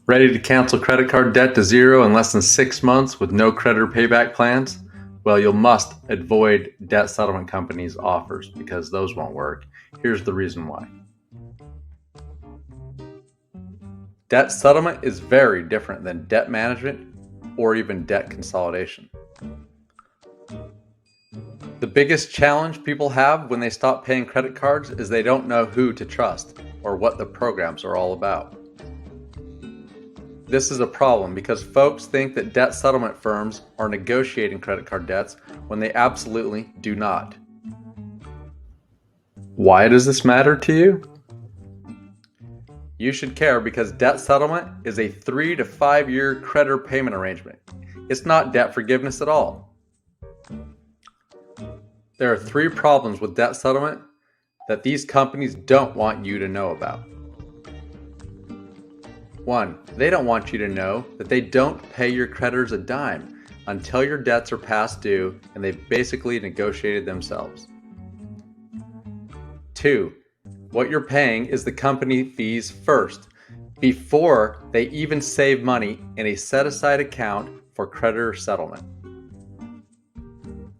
Ready to cancel credit card debt to zero in less than 6 months with no creditor payback plans? Well, you must avoid debt settlement companies' offers because those won't work. Here's the reason why. Debt settlement is very different than debt management or even debt consolidation. The biggest challenge people have when they stop paying credit cards is they don't know who to trust or what the programs are all about. This is a problem because folks think that debt settlement firms are negotiating credit card debts when they absolutely do not. Why does this matter to you? You should care because debt settlement is a 3 to 5 year creditor payment arrangement. It's not debt forgiveness at all. There are 3 problems with debt settlement that these companies don't want you to know about. 1. They don't want you to know that they don't pay your creditors a dime until your debts are past due and they've basically negotiated themselves. 2. What you're paying is the company fees first, before they even save money in a set-aside account for creditor settlement.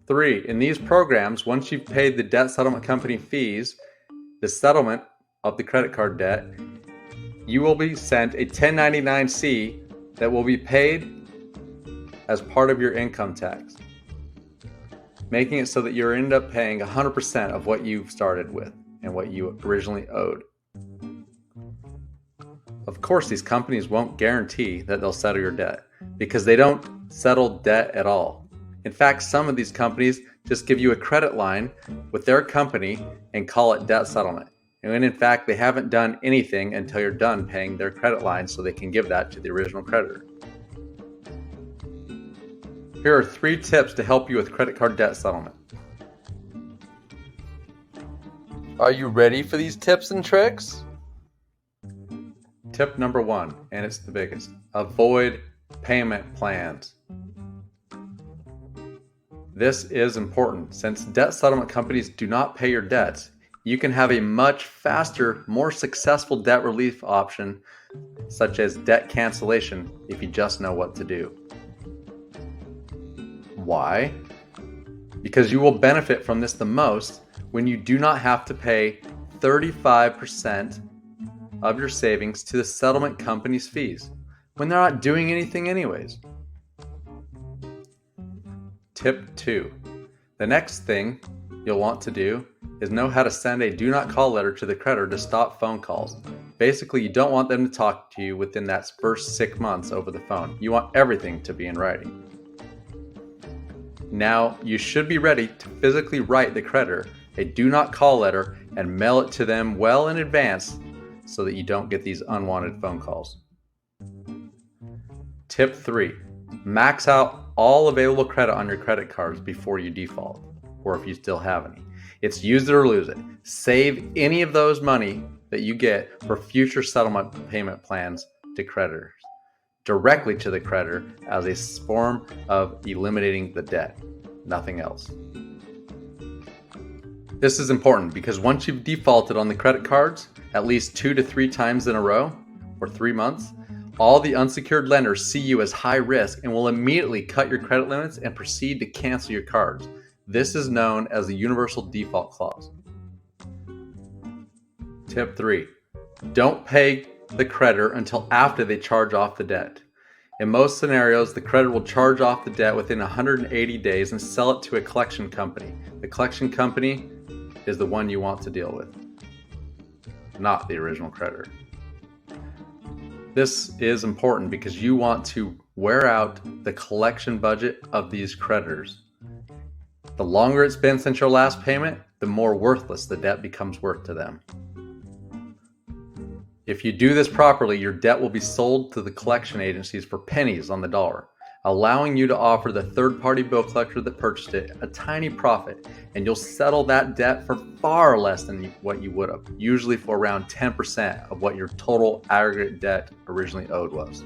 3. In these programs, once you've paid the debt settlement company fees, the settlement of the credit card debt, you will be sent a 1099-C that will be paid as part of your income tax, making it so that you end up paying 100% of what you started with and what you originally owed. Of course, these companies won't guarantee that they'll settle your debt because they don't settle debt at all. In fact, some of these companies just give you a credit line with their company and call it debt settlement. And when in fact, they haven't done anything until you're done paying their credit line so they can give that to the original creditor. Here are 3 tips to help you with credit card debt settlement. Are you ready for these tips and tricks? Tip number 1, and it's the biggest: avoid payment plans. This is important since debt settlement companies do not pay your debts. You can have a much faster, more successful debt relief option, such as debt cancellation, if you just know what to do. Why? Because you will benefit from this the most when you do not have to pay 35% of your savings to the settlement company's fees, when they're not doing anything anyways. Tip 2. The next thing you'll want to do is know how to send a do not call letter to the creditor to stop phone calls. Basically, you don't want them to talk to you within that first 6 months over the phone. You want everything to be in writing. Now, you should be ready to physically write the creditor a do not call letter and mail it to them well in advance so that you don't get these unwanted phone calls. Tip 3. Max out all available credit on your credit cards before you default, or if you still have any. It's use it or lose it. Save any of those money that you get for future settlement payment plans to creditors, directly to the creditor as a form of eliminating the debt, nothing else. This is important because once you've defaulted on the credit cards at least 2 to 3 times in a row, or 3 months, all the unsecured lenders see you as high risk and will immediately cut your credit limits and proceed to cancel your cards. This is known as the Universal Default Clause. Tip 3. Don't pay the creditor until after they charge off the debt. In most scenarios, the creditor will charge off the debt within 180 days and sell it to a collection company. The collection company is the one you want to deal with, not the original creditor. This is important because you want to wear out the collection budget of these creditors. The longer it's been since your last payment, the more worthless the debt becomes worth to them. If you do this properly, your debt will be sold to the collection agencies for pennies on the dollar, allowing you to offer the third-party bill collector that purchased it a tiny profit, and you'll settle that debt for far less than what you would have, usually for around 10% of what your total aggregate debt originally owed was.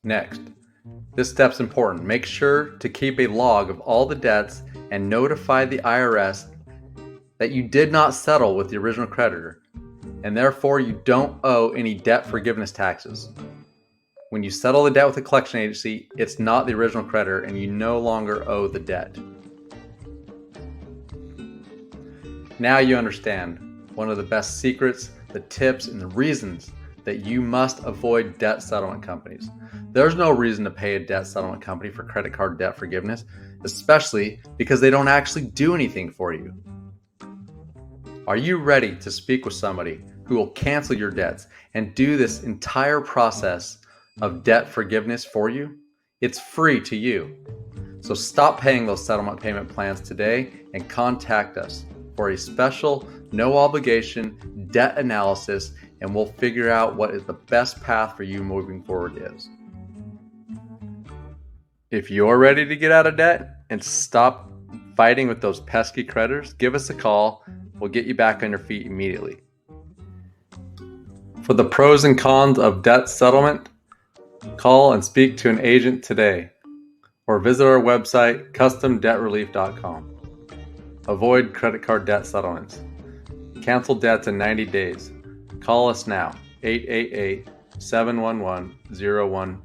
Next, this step's important. Make sure to keep a log of all the debts and notify the IRS that you did not settle with the original creditor. and therefore you don't owe any debt forgiveness taxes. When you settle the debt with a collection agency, it's not the original creditor and you no longer owe the debt. Now you understand one of the best secrets, the tips, and the reasons that you must avoid debt settlement companies. There's no reason to pay a debt settlement company for credit card debt forgiveness, especially because they don't actually do anything for you. Are you ready to speak with somebody who will cancel your debts and do this entire process of debt forgiveness for you? It's free to you. So stop paying those settlement payment plans today and contact us for a special, no obligation debt analysis, and we'll figure out what is the best path for you moving forward is. If you're ready to get out of debt and stop fighting with those pesky creditors, give us a call. We'll get you back on your feet immediately. For the pros and cons of debt settlement, call and speak to an agent today or visit our website, customdebtrelief.com. Avoid credit card debt settlements. Cancel debts in 90 days. Call us now, 888-711-01